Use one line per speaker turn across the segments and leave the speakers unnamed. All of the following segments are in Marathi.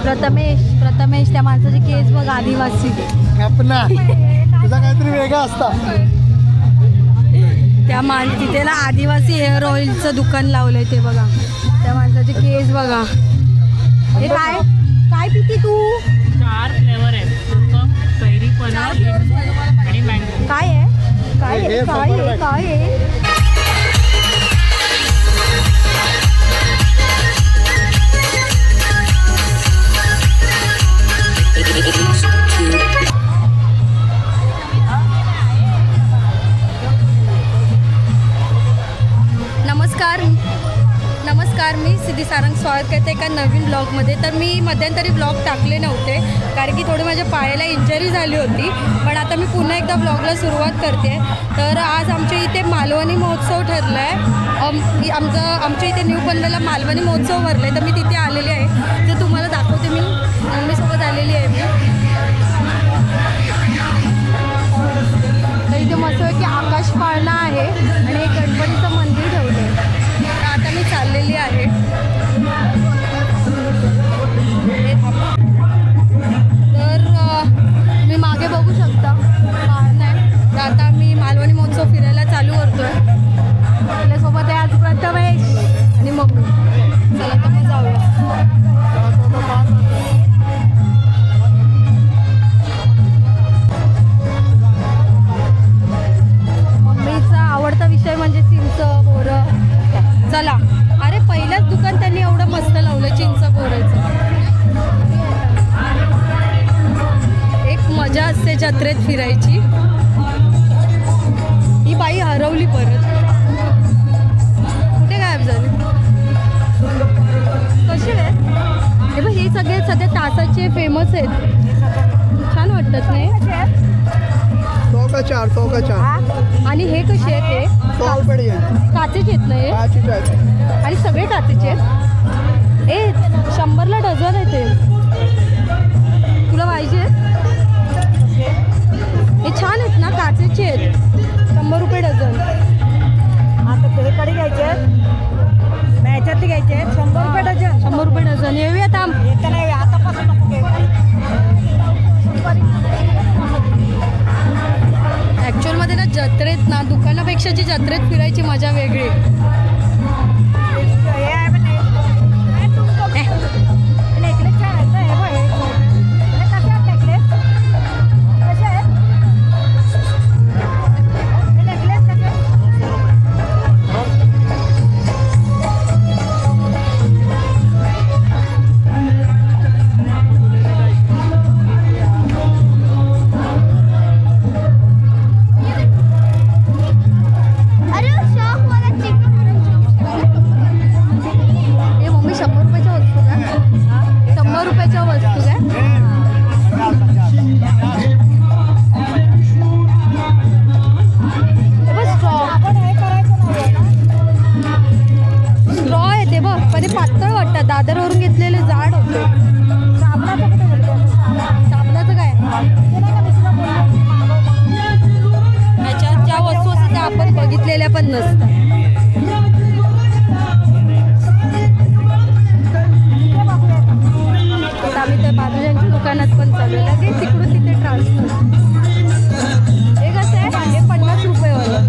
प्रथमेश त्या माणसाचे केस बघ आदिवासी.
तुझा काहीतरी वेगळा असता.
तिथे ना आदिवासी हेअर ऑइलचं दुकान लावलंय ते बघा. त्या माणसाचे केस बघा. हे काय काय पिती तू?
4 फ्लेवर आहेत, कैरी, पनीर आणि मँगो.
काय आहे काय आहे काय आहे काय आहे? नमस्कार मी सिद्धी सारंग स्वागत करते एका नवीन ब्लॉगमध्ये. तर मी मध्यंतरी ब्लॉग टाकले नव्हते कारण की थोडी माझ्या पायाला इंजरी झाली होती, पण आता मी पुन्हा एकदा ब्लॉगला सुरुवात करते. तर आज आमच्या इथे मालवणी महोत्सव ठरला आहे. आमच्या इथे न्यू पनवेलला मालवणी महोत्सव भरला आहे, तर मी तिथे आलेली आहे. तर तुम्हाला दाखवते. मी मम्मीसोबत आलेली आहे. तर इथे मस्त की आकाश पाळणा आहे आणि एक गणपतीचं मंदिर ठेवलं आहे. आता मी चाललेली आहे. तर तुम्ही मागे बघू शकता पाळणा आहे. तर आता मी मालवणी महोत्सव फिरायला चालू करतोय. आपल्यासोबत आहे आज प्रथमेश आणि मम्मी. चला तर मग जाऊया. मम्मीचा आवडता विषय म्हणजे चिंच बोरं. चला. अरे पहिलंच दुकान त्यांनी एवढं मस्त लावलं चिंच बोरायचं. एक मजा असते जत्रेत फिरायची. ही बाई हरवली परत. कुठे गायब झाली? कसे आहे हे बघ. हे सगळे सध्या तासाचे फेमस आहेत. छान वाटतात नाही?
100 का 4.
आणि हे कसे आहेत? हे
100 रुपये
काचेचे आहेत ना हे? आणि सगळे काचेचे आहेत. 100ला डझन आहे ते. तुला पाहिजे? हे छान आहेत ना, काचेचे आहेत. 100 रुपये डझन.
आता ते कडे घ्यायचे ह्याच्यातले घ्यायचे 100 रुपये डझन.
100 रुपये डझन. येऊया थांब.
येतं नाही आतापासून नको घ्यायचं.
ॲक्च्युअलमध्ये ना जत्रेत ना दुकानापेक्षा जी जत्रेत फिरायची मजा वेगळी.
नेकलेस छान आहे. हे बघ हे कसे आहेत नेकलेस? कसे आहेत हे नेकलेस? कसे
पातळ वाटतात. दादरवरून घेतलेले जाड होते. साबणाचं काय? ह्याच्यात ज्या वस्तू असतात त्या आपण बघितलेल्या पण नसतात. आता आम्ही त्या बाजूच्या दुकानात पण चालू आहे. लगेच तिकडून तिथे ट्रान्सफर. हे कसं आहे? हे 50 रुपयेवालं.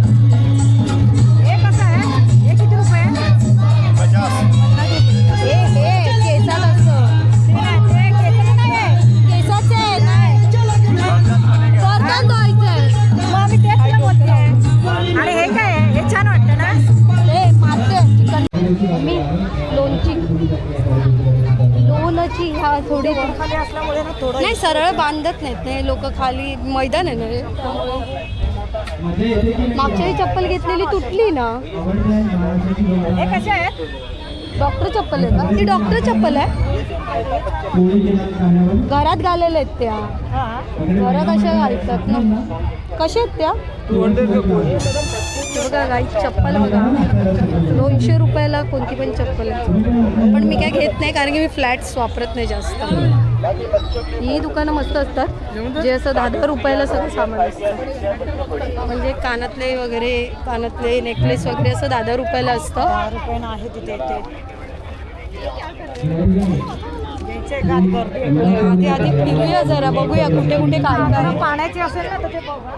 हे कसं आहे? हे किती रुपये?
हे केसाला असतं.
ते केसाचं नाही आहे.
केसाचे आहे नाही. करतात धुवायचंय.
मग आम्ही तेच तुला बोलते. आणि हे काय आहे? हे छान वाटतं ना?
हे मारते चिकन. मी लोणची ह्या थोडी
खाली असल्यामुळे ना थोडं
नाही सरळ बांधत नाहीत ना लोक. खाली मैदान आहे ना हे. मागच्या वेळी चप्पल घेतलेली तुटली ना.
हे कसे आहेत?
डॉक्टर चप्पल आहे का? ती डॉक्टर चप्पल आहे. घरात घालेल्या आहेत त्या. घरात अशा घालतात ना. कशा आहेत त्या? बघा गाई चप्पल बघा. 200 रुपयाला कोणती पण चप्पल आहे. पण मी काय घेत नाही कारण की मी फ्लॅट्स वापरत नाही जास्त. ही दुकानं मस्त असतात जे असं 10-10 रुपयाला सगळं सामान असतं. म्हणजे कानातले वगैरे, कानातले नेकलेस वगैरे असं 10-10 रुपयाला असतं.
10 रुपयानं आहे तिथे. पाण्याचे घात गर्दी
आधी आधी फिरूया जरा, बघूया कुठे कुठे काय काय.
पाण्याचे असेल ना तर ते बघा.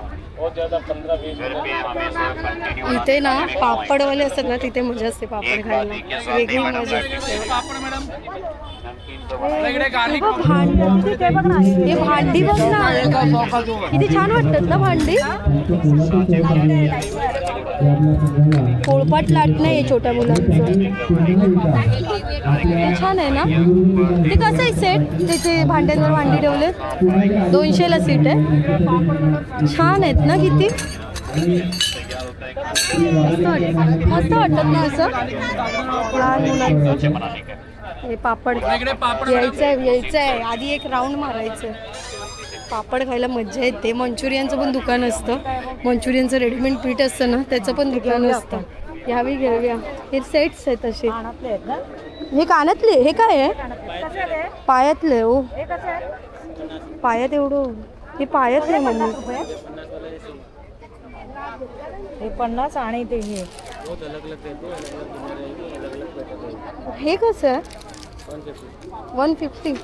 इथे ना पापडवाले असतात ना, तिथे मजा असते पापड खायला, वेगळी मजा असते.
हे बघ भांडी, ते बघ ना.
हे भांडी बघ ना, किती छान वाटतात ना भांडी. पोळपाट लाटणं आहे छोट्या मुलांचं, ते छान आहे ना. ते कसं आहे सेट, त्याचे भांड्यांवर भांडी ठेवलेत, 200ला सीट आहे. छान आहेत ना किती, मस्त वाटतात ना असं लहान मुलांचं. हे पापड यायचं आहे आधी एक राऊंड मारायचं. पापड खायला मज्जा येते. मंचुरियनचं पण दुकान असतं, मंचुरियनचं रेडीमेड पीठ असतं ना, त्याचं पण दुकान असतं. यावी घेऊया. हे सेट्स आहेत असे.
कानातले आहेत ना.
हे कानातले, हे काय आहे?
कसे आहे ते?
पायातले. ओ
हे कसे आहे?
पायात एवढं, हे पायातले मम्मी.
हे 50 आणि ते
हे कसं आहे? 150.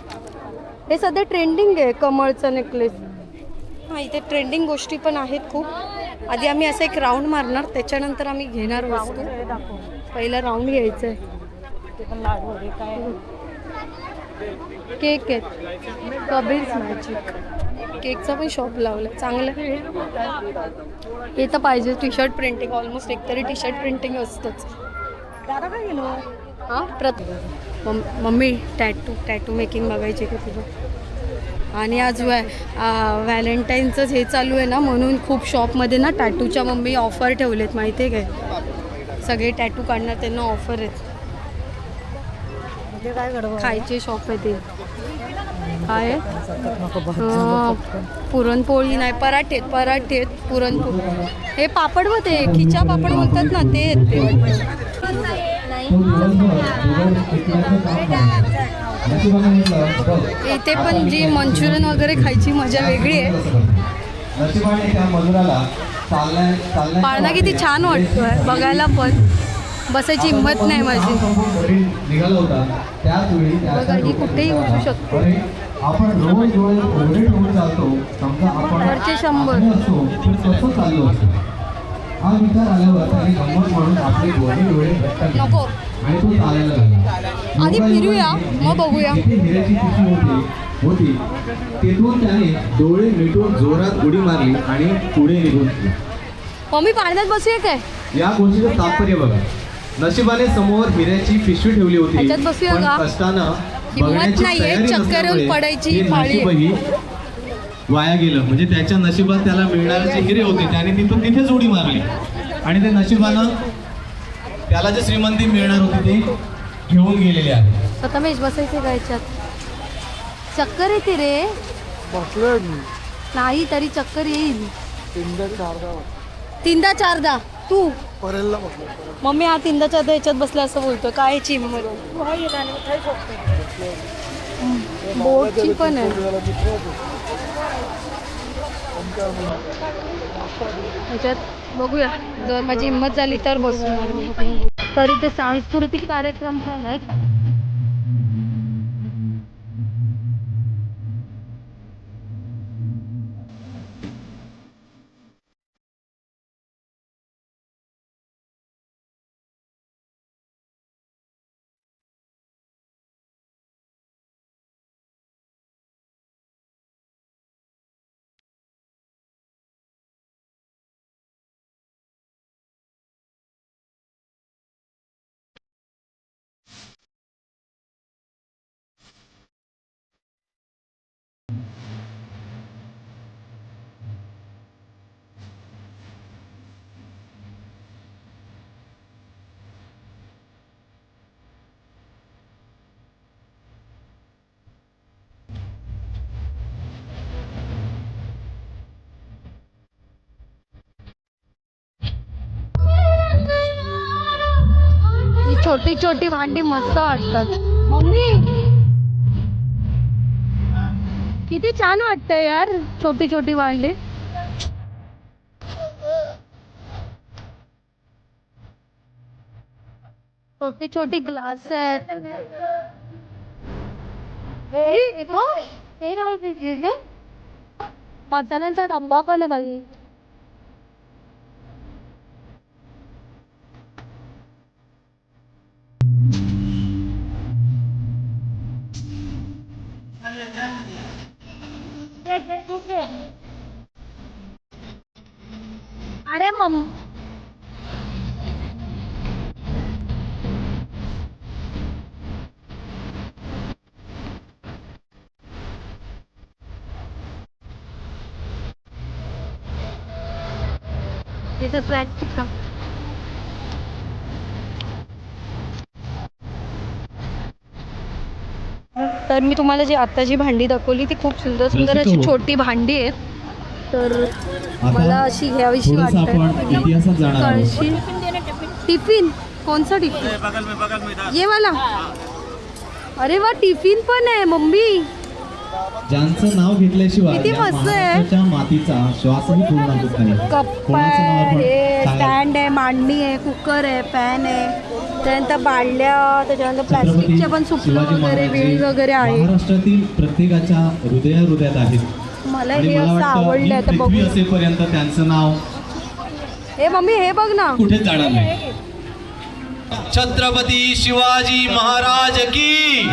हे सध्या ट्रेंडिंग आहे, कमळचं नेकलेस. हां, इथे ट्रेंडिंग गोष्टी पण आहेत खूप. आधी आम्ही असं एक राऊंड मारणार, त्याच्यानंतर आम्ही घेणार वस्तू. पहिला राऊंड घ्यायचा आहे.
ते पण लागू हे काय
केक आहेत, कबीर्स मॅजिक केकचा पण शॉप लावला चांगलं. हे तर पाहिजे, टी शर्ट प्रिंटिंग, ऑलमोस्ट एकतरी टी शर्ट प्रिंटिंग असतंच.
दादा काय गेलो?
हां मम्मी टॅटू मेकिंग बघायची का तुझं? आणि आज व्हॅलेंटाईनचंच हे चालू आहे ना, म्हणून खूप शॉपमध्ये ना टॅटूच्या मम्मी ऑफर ठेवलेत, माहिती आहे काय? सगळे टॅटू काढणार त्यांना ऑफर आहेत.
म्हणजे काय गडबड?
खायचे शॉप आहे ते. काय पुरणपोळी नाही, पराठे आहेत पुरणपोळी. हे पापड व ते खिचा पापड बोलतात ना, ते आहेत ते वाटतं. इथे पण जी मंचुरियन वगैरे खायची मजा वेगळी आहे. पाळणा किती छान वाटतोय बघायला, पण बसायची हिंमत नाही माझी. बघा, ही कुठेही उठू शकतो. वरचे 100. नको, आधी फिरूया मग बघूया.
तिथून त्याने डोळे मिटून जोरात उडी मारली आणि पुढे निघून गेली.
मम्मी पाळण्यात बसूया काय?
या गोष्टीचं तात्पर्य बघा. नशिबाने समोर हिऱ्याची पिशवी ठेवली होती,
ह्याच्यात बसूया
पण
का?
कष्टानं
हिंमत
बघण्याची
नाहीये,
तयारी
चक्कर
नसल्यामुळे
येऊन पडायची
हे
पाळी आहे.
नशीबही वाया गेलं. म्हणजे त्याच्या नशिबात त्याला मिळणारे जे हिरे होते त्याने तिथेच उडी मारली आणि ते नशिबानं त्याला जे श्रीमंती मिळणार होती ते घेऊन गेलेले आहे.
प्रथमेश बसायचे का याच्यात? चक्कर येते रे.
बसलोय मी.
नाही तरी चक्कर येईल.
3-4दा
3दा तू
परेलला बसलो.
मम्मी हा 3दा याच्यात बसला असं बोलतो. काय चिममध्ये बोटची पण आहे ह्याच्यात. बघूया, जर माझी हिंमत झाली तर बसून. तरी ते सांस्कृतिक कार्यक्रम काय आहेत. छोटी छोटी भांडी मस्त वाटतात. मम्मी किती छान वाटतंय यार, छोटी छोटी भांडी. छोटी छोटी ग्लास आहेत. मसाल्यांचा डब्बा पण आहे बाई.
अरे मम
तिथं प्रॅक्टिस तर मी तुम्हाला जी भांडी दाखवली ती खूप सुंदर सुंदर अशी छोटी भांडी आहेत. तर मला अशी घ्यावीशी
थोडंसं आपण
वाटतं.
इतिहासात जाणार आहोत.
कळशी टिफिन कोणसा टिफिन ये वाला. अरे वा टिफिन पण आहे मम्मी.
ज्यांचं नाव घेतल्याशिवाय
किती
या
मस्त आहे.
महाराष्ट्राच्या मातीचा श्वासही पूर्ण होत नाही.
कप्पा
कोणाचं नाव आपण
आहे,
सांगाल?
स्टँड आहे, मांडणी आहे, कुकर आहे, पॅन आहे, त्यानंतर बाळल्या, त्याच्यानंतर प्लास्टिकच्या पण सुपलं
शिवाजी
वगैरे
महाराज
वेळी
जे
वगैरे आहे.
महाराष्ट्रातील प्रत्येकाच्या हृदयात आहेत.
मला
आणि
हे
मला
असं
वाटतं
आवडलं
ही
आता बघू.
पृथ्वी असेपर्यंत त्यांचं नाव
हे मम्मी हे बघ ना.
कुठेच जाणार नाही. छत्रपती शिवाजी महाराज की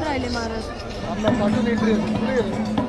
राहिले महाराज.
आपला पाठवून एंट्री पुढे गेलो.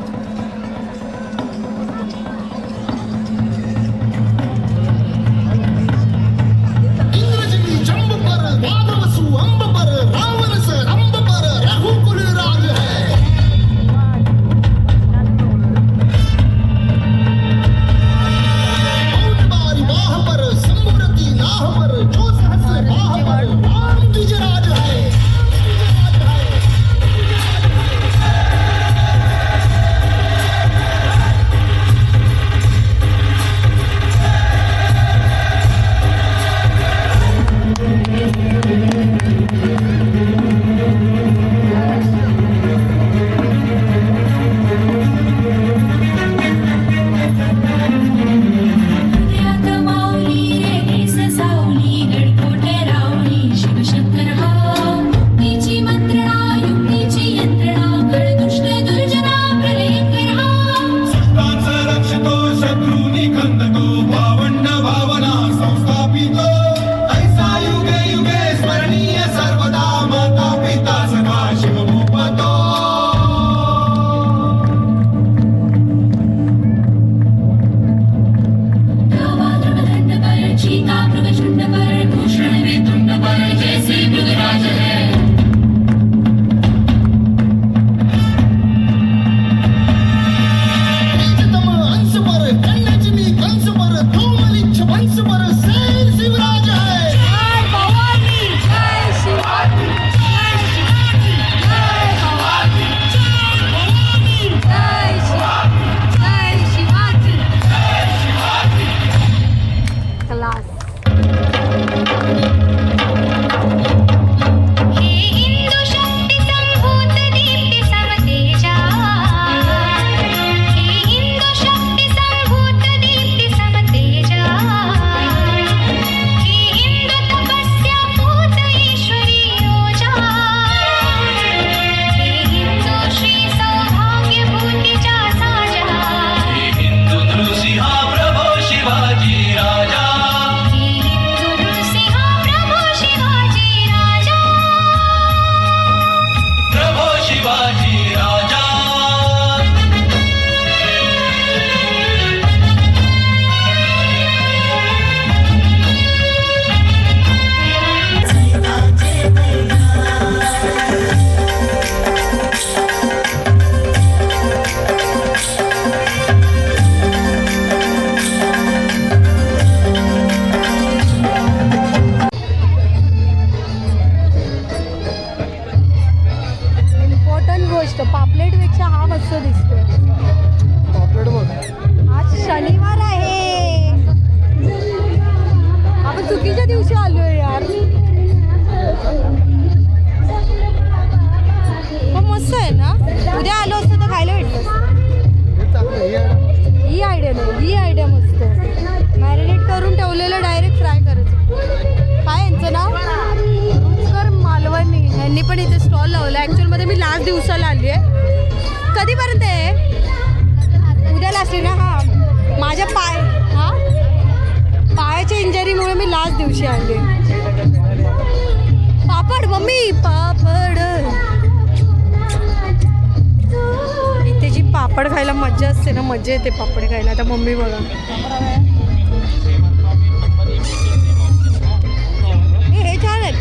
पापलेटपेक्षा हा मस्त दिसतोय.
पापलेट बघ.
आज शनिवार आहे. आपण चुकीच्या दिवशी आलोय यार. पण मस्त आहे ना. उद्या आलो असतो कधीपर्यंत आहे? उद्या लास्ट ना. हा माझ्या पायाच्या इंजरीमुळे मी लास्ट दिवशी आले. पापड मम्मी पापड. इथे जी पापड खायला मज्जा असते ना, मज्जा येते पापड खायला. आता मम्मी बघा हे छान आहेत.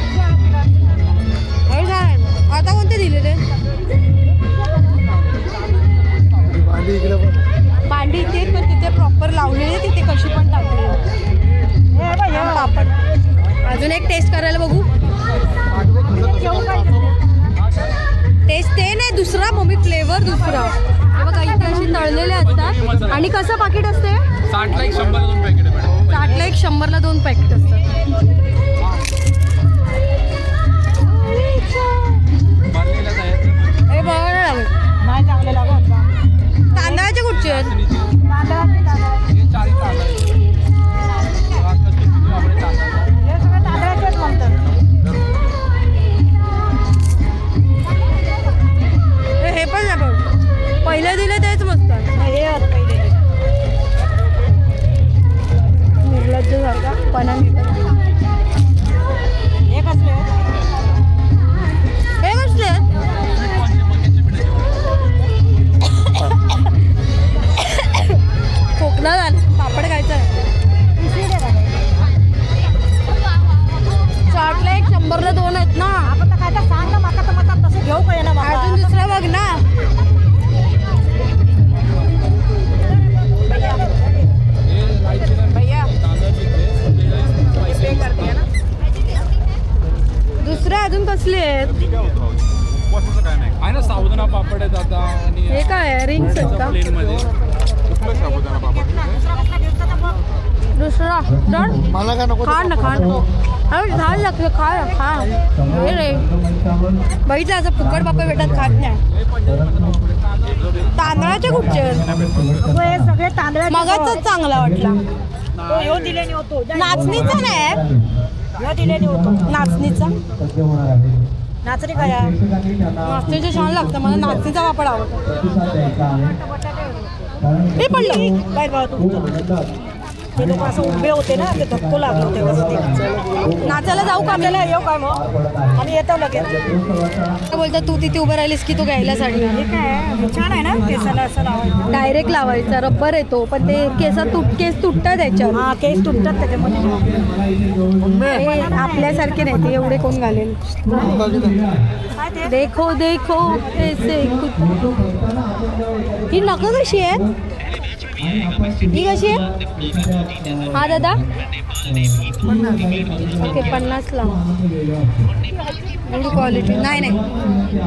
हे छान आहेत. आता कोणते दिले ते?
भांडी इकडे पण.
भांडी इथे पण तिथे प्रॉपर लावलेली, तिथे कशी पण टाकली. पापड अजून एक टेस्ट करायला बघू. टेस्ट ते नाही, दुसरा मम्मी फ्लेवर दुसरा. हे बघा इथे असे तळलेले असतात. आणि कसं पाकिट असते?
60ला 1 100ला 2 पॅकेट आहे मॅडम.
60ला 1 100ला 2 पॅकेट असतात.
बांधलेला आहे.
हे बघा लागत.
नाही चांगले लागत.
तांदळाचे कुठचे आहेत?
हे 40 तांदूळ आहे. आपले तांदूळ
हे सगळे तांदळाचेच म्हणतात.
हे पण नाही बघ, पहिले दिले तेच मस्त आहे.
हे आहेत पहिले.
निर्लज्ज सारखा पणा.
हे कसले?
हे कसले आहेत? खोकला झाला, पापड खायचा आहे. 60ला 1 100ला 2 आहेत ना.
आपण तर काय तर सांग ना माका, तर मग तसं घेऊ काय ना
अजून दुसरा बघ ना. दुसरे अजून कसले आहेत?
आहे ना साबुदाणा पापड आहेत आता. आणि
हे काय आहे? रिंग्स आहेत का?
प्लेन मध्ये साबुदाणा पापड.
दुसरा जर
मला काय नको.
खा ना खा ना. अरे झाड लागलं, खा. हे रे बघितलं असं फुकट पापड भेटत खात नाही. तांदळाचे कुठचे आहेत?
हे सगळे तांदळाचे.
मगाचाच चांगला वाटला.
तो ह्यो दिलेने होतो.
नाचणीचा नाही,
ह्यो दिलेने होतो.
नाचणीचा.
नाचणी काय?
नाचणीचं छान लागतं. मला नाचणीचा पापड आवडतो. ते पडलं
काय बघा तुमचं ते लोक असं उभे होते ना, ते धक्को लागले होते कसं ते.
नाचायला जाऊ का?
आपल्याला येऊ काय मग? आणि येतो लगेच.
काय बोलतात तू तिथे उभं राहिलीस की तू घ्यायला साडी
हे काय छान आहे ना, केसाला असं लावायचं.
डायरेक्ट लावायचा. रब्बर येतो पण ते केस तुटतात त्याच्यावर.
हा केस तुटतात त्याच्यामध्ये.
हे आपल्यासारखे नाही, ते एवढे कोण घालेल.
काय ते?
देखो देखो ऐसे ही नखं कशी आहेत? ही कशी आहे? हा दादा ओके 50ला. Good quality. नाही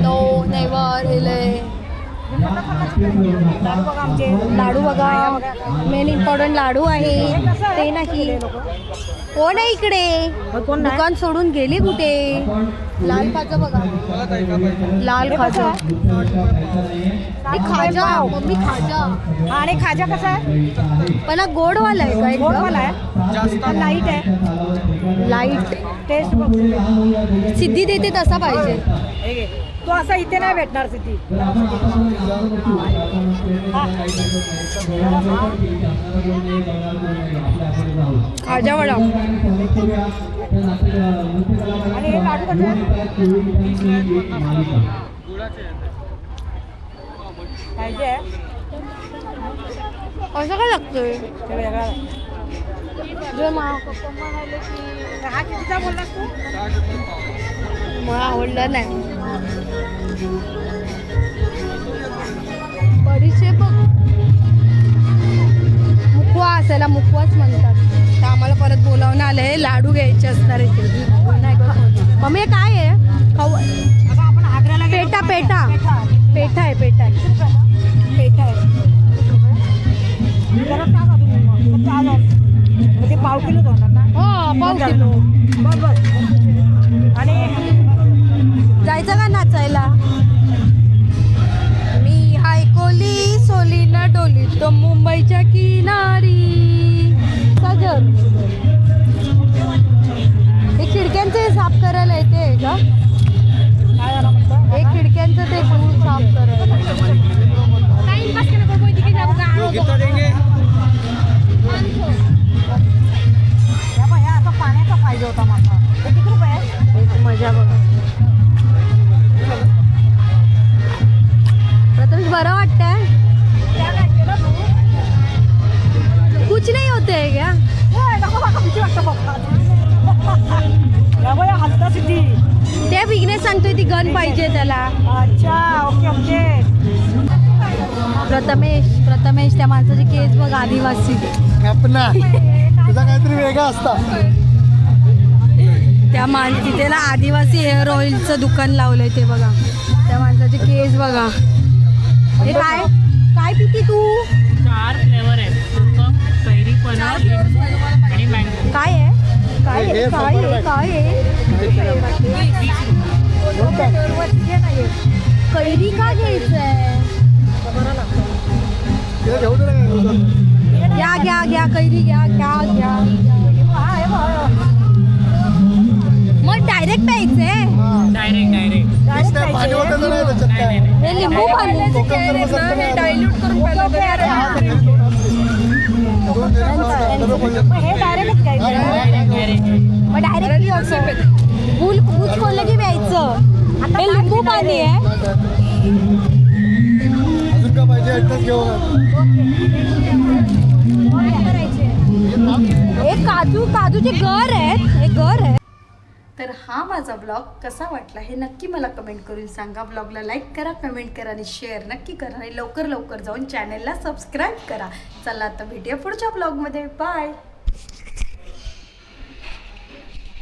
नो नेवर इले. लाडू बघा, मेन इम्पॉर्टंट लाडू आहे ते नाही. कोण आहे इकडे?
कोण नाही?
दुकान सोडून गेली कुठे? लाल खाजा बघा, लाल खाजा. खाजा मम्मी खाजा.
आणि खाजा कसा आहे?
पण हा गोडवाला आहे का?
गोडवाला आहे, लाईट आहे.
लाईट
टेस्ट बघ.
सिद्धी देते तसा पाहिजे.
हे घे. तो असा इथे नाही भेटणार सिद्धी.
खाजा वडा.
आणि हे लाडू कसे पाहिजे?
असं काय लागतंय?
ते वेगळा आहे. हा कितीचा बोललास तू?
मला आवडलं नाही. बडीशेप बघ, मुखवा असायला मुखवाच म्हणतात. तर आम्हाला परत बोलावणं आलंय, लाडू घ्यायचे असणार इथे. मम्मी हे काय आहे? खाऊ
अगं आपण आग्र्याला गेलो.
पेठा पेठा पेठा आहे. पेठा आहे.
जरा टाक अजून मग. फक्त आज मग ते पाव किलो होणार ना.
हो पाव किलो.
बस बस. आणि
जायचं का नाचायला? मी हाय कोली सोली न डोली तो मुंबईच्या किनारी. सजल हे खिडक्यांचे साफ करायला येते का?
काय झालं म्हणतं?
हे खिडक्यांचं ते साफ करायला. ती गन पाहिजे त्याला.
अच्छा ओके ओके.
प्रथमेश त्या माणसाची केस बघ आदिवासी.
कापना तुझा काहीतरी वेगळा असता.
तिथे ना आदिवासी हेअर ऑइलचं दुकान लावलंय ते बघा. त्या माणसाचे केस बघा. हे काय काय पिती तू?
4 फ्लेवर आहेत. कोकम, कैरी पनर, लिंबू आणि मँगो.
काय आहे काय आहे काय आहे काय आहे? कैरी का घ्यायचंय?
ते घेऊ दे ना.
घ्या कैरी घ्या. मग डायरेक्ट प्यायचंय.
डायरेक्ट
पाणी वगैरे नाही त्याच्यात
नाही,
काय.
नाही, नाही.
हे लिंबू पाणी
डायल्यूट करून
हे डायरेक्ट काय
मग डायरेक्ट फुल खोललं की प्यायचं. हे लिंबू पाणी आहे.
अजून का पाहिजे एकटाच घेऊ.
हे काजूचे गर आहेत. हे गर आहे. तर हा माझा ब्लॉग कसा वाटला हे नक्की मला कमेंट करून सांगा. ब्लॉगला लाईक करा, कमेंट करा आणि शेअर नक्की करा आणि लवकर जाऊन चॅनलला सबस्क्राईब करा. चला आता भेटूया पुढच्या ब्लॉगमध्ये. बाय.